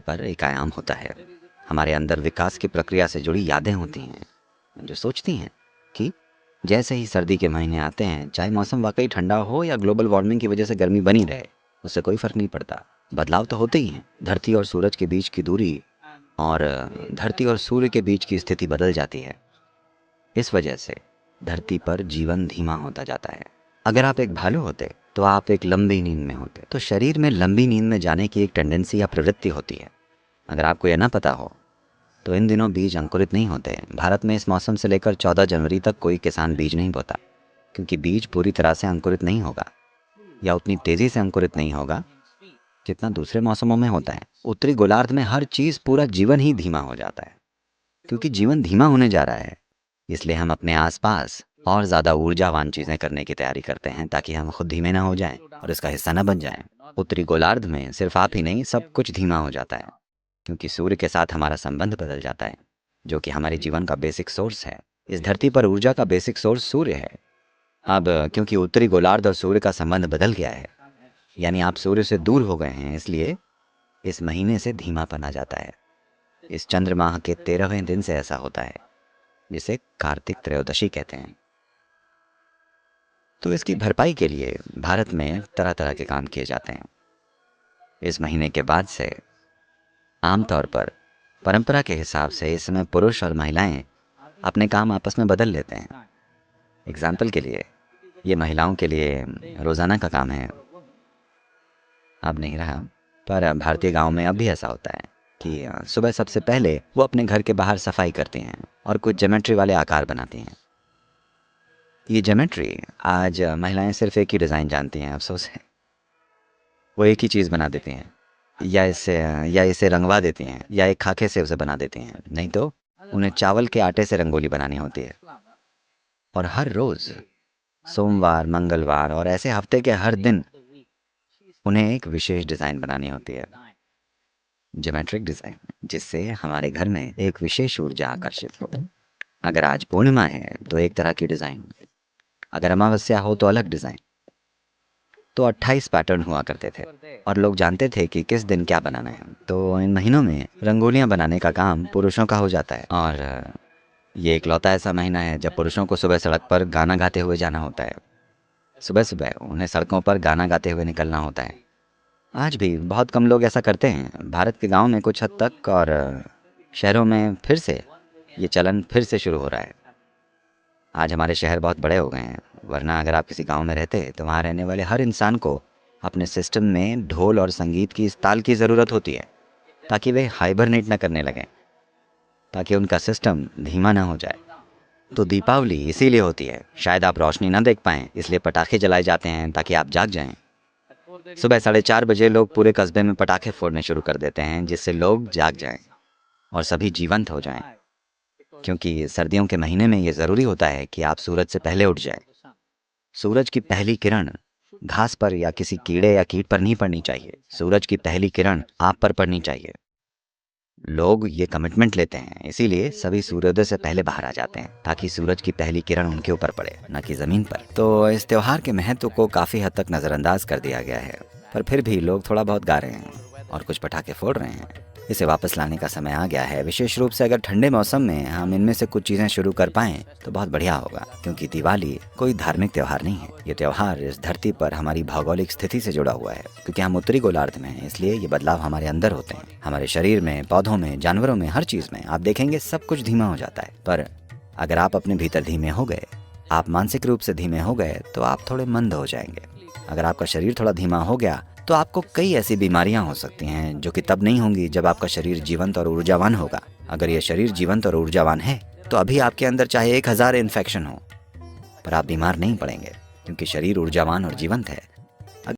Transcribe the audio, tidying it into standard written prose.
पर एक आयाम होता है। हमारे अंदर विकास की प्रक्रिया से जुड़ी यादें होती हैं, जो सोचती हैं कि जैसे ही सर्दी के महीने आते हैं, चाहे मौसम वाकई ठंडा हो या ग्लोबल वार्मिंग की वजह से गर्मी बनी रहे, उससे कोई फर्क नहीं पड़ता। बदलाव तो होते ही हैं। धरती और सूरज के बीच की दूरी और धरती और सूर्य के बीच की स्थिति बदल जाती है। इस वजह से धरती पर जीवन धीमा होता जाता है। अगर आप एक भालू होते तो आप एक लंबी नींद में होते। तो शरीर में लंबी नींद में जाने की एक टेंडेंसी या प्रवृत्ति होती है। अगर आपको यह ना पता हो तो इन दिनों बीज अंकुरित नहीं होते। भारत में इस मौसम से लेकर 14 जनवरी तक कोई किसान बीज नहीं बोता, क्योंकि बीज पूरी तरह से अंकुरित नहीं होगा या उतनी तेजी से अंकुरित नहीं होगा जितना दूसरे मौसमों में होता है। उत्तरी गोलार्ध में हर चीज, पूरा जीवन ही धीमा हो जाता है। क्योंकि जीवन धीमा होने जा रहा है, इसलिए हम अपने आसपास और ज़्यादा ऊर्जावान चीज़ें करने की तैयारी करते हैं, ताकि हम खुद धीमे ना हो जाएं और इसका हिस्सा ना बन जाएं। उत्तरी गोलार्ध में सिर्फ आप ही नहीं, सब कुछ धीमा हो जाता है, क्योंकि सूर्य के साथ हमारा संबंध बदल जाता है, जो कि हमारे जीवन का बेसिक सोर्स है। इस धरती पर ऊर्जा का बेसिक सोर्स सूर्य है। अब क्योंकि उत्तरी गोलार्ध और सूर्य का संबंध बदल गया है, यानी आप सूर्य से दूर हो गए हैं, इसलिए इस महीने से धीमापन आ जाता है। इस चंद्र माह के 13वें दिन से ऐसा होता है, जिसे कार्तिक त्रयोदशी कहते हैं। तो इसकी भरपाई के लिए भारत में तरह तरह के काम किए जाते हैं। इस महीने के बाद से आमतौर पर परंपरा के हिसाब से इस समय पुरुष और महिलाएं अपने काम आपस में बदल लेते हैं। एग्जाम्पल के लिए, ये महिलाओं के लिए रोज़ाना का काम है। अब नहीं रहा, पर भारतीय गांव में अब भी ऐसा होता है कि सुबह सबसे पहले वो अपने घर के बाहर सफाई करती हैं और कुछ ज्योमेट्री वाले आकार बनाती हैं। ये ज्योमेट्री आज महिलाएं सिर्फ एक ही डिज़ाइन जानती हैं। अफसोस है, वो एक ही चीज़ बना देती हैं, या इसे रंगवा देती हैं, या एक खाके से उसे बना देती हैं। नहीं तो उन्हें चावल के आटे से रंगोली बनानी होती है। और हर रोज़, सोमवार, मंगलवार और ऐसे हफ्ते के हर दिन उन्हें एक विशेष डिज़ाइन बनानी होती है, ज्योमेट्रिक डिज़ाइन, जिससे हमारे घर में एक विशेष ऊर्जा आकर्षित हो। अगर आज पूर्णिमा है तो एक तरह की डिज़ाइन, अगर अमावस्या हो तो अलग डिज़ाइन। तो 28 पैटर्न हुआ करते थे और लोग जानते थे कि किस दिन क्या बनाना है। तो इन महीनों में रंगोलियां बनाने का काम पुरुषों का हो जाता है। और ये इकलौता ऐसा महीना है जब पुरुषों को सुबह सड़क पर गाना गाते हुए जाना होता है। सुबह सुबह उन्हें सड़कों पर गाना गाते हुए निकलना होता है। आज भी बहुत कम लोग ऐसा करते हैं। भारत के गाँव में कुछ हद तक, और शहरों में फिर से ये चलन फिर से शुरू हो रहा है। आज हमारे शहर बहुत बड़े हो गए हैं, वरना अगर आप किसी गांव में रहते तो वहाँ रहने वाले हर इंसान को अपने सिस्टम में ढोल और संगीत की इस ताल की ज़रूरत होती है, ताकि वे हाइबरनेट न करने लगें, ताकि उनका सिस्टम धीमा ना हो जाए। तो दीपावली इसीलिए होती है। शायद आप रोशनी ना देख पाएँ, इसलिए पटाखे जलाए जाते हैं ताकि आप जाग जाएं। सुबह 4:30 बजे लोग पूरे कस्बे में पटाखे फोड़ने शुरू कर देते हैं, जिससे लोग जाग जाएं और सभी जीवंत हो जाएं। क्योंकि सर्दियों के महीने में ये ज़रूरी होता है कि आप सूरज से पहले उठ जाएं। सूरज की पहली किरण घास पर या किसी कीड़े या कीट पर नहीं पड़नी चाहिए। सूरज की पहली किरण आप पर पड़नी चाहिए। लोग ये कमिटमेंट लेते हैं, इसीलिए सभी सूर्योदय से पहले बाहर आ जाते हैं, ताकि सूरज की पहली किरण उनके ऊपर पड़े, न कि ज़मीन पर। तो इस त्योहार के महत्व को काफ़ी हद तक नज़रअंदाज कर दिया गया है, पर फिर भी लोग थोड़ा बहुत गा रहे हैं और कुछ पटाखे फोड़ रहे हैं। इसे वापस लाने का समय आ गया है। विशेष रूप से अगर ठंडे मौसम में हम इनमें से कुछ चीज़ें शुरू कर पाएँ तो बहुत बढ़िया होगा, क्योंकि दिवाली कोई धार्मिक त्यौहार नहीं है। ये त्यौहार इस धरती पर हमारी भौगोलिक स्थिति से जुड़ा हुआ है। क्योंकि हम उत्तरी गोलार्ध में हैं, इसलिए ये बदलाव हमारे अंदर होते हैं। हमारे शरीर में, पौधों में, जानवरों में, हर चीज़ में आप देखेंगे सब कुछ धीमा हो जाता है। पर अगर आप अपने भीतर धीमे हो गए, आप मानसिक रूप से धीमे हो गए, तो आप थोड़े मंद हो जाएंगे। अगर आपका शरीर थोड़ा धीमा हो गया तो आपको कई ऐसी बीमारियां हो सकती हैं, जो कि तब नहीं होंगी जब आपका शरीर जीवंत और ऊर्जावान होगा। अगर ये शरीर जीवंत और ऊर्जावान है तो अभी आपके अंदर चाहे 1000 इन्फेक्शन हो, पर आप बीमार नहीं पड़ेंगे, क्योंकि शरीर ऊर्जावान और जीवंत है।